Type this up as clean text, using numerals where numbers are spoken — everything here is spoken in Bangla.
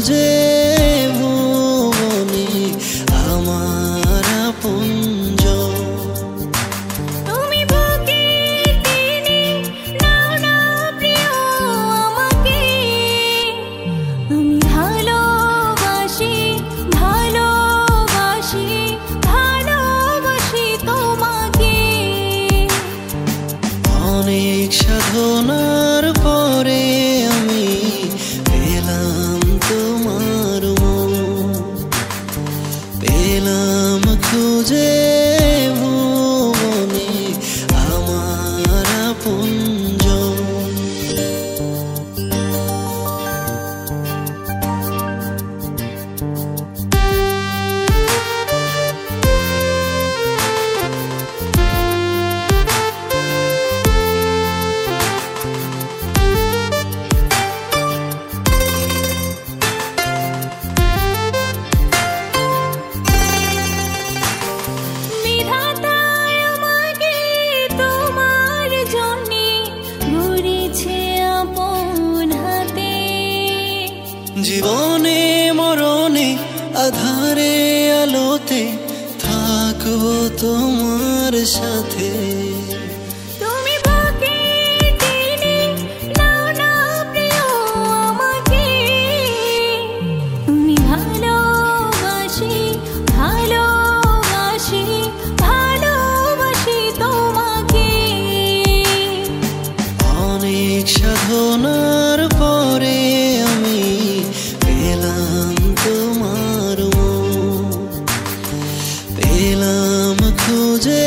খুঁজে ভুবনে আমার আপনজন। তুমি বুকে টেনে নাও না প্রিয় আমাকে, আমি ভালোবাসি ভালোবাসি ভালোবাসি তোমাকে। অনেক সাধনার পরে আমি পেলাম তোমার মন, পেলাম খুঁজে ভুবনে আমার আপনজন। জীবনে মরণে আধারে আলোতে থাকবো তোমার সাথে। তুমি বুকে টেনে নাও না প্রিয় আমাকে, আমি ভালোবাসি ভালোবাসি ভালোবাসি তোমাকে। অনেক সাধনার পরে আমি পেলাম তোমার মন, পেলাম খুঁজে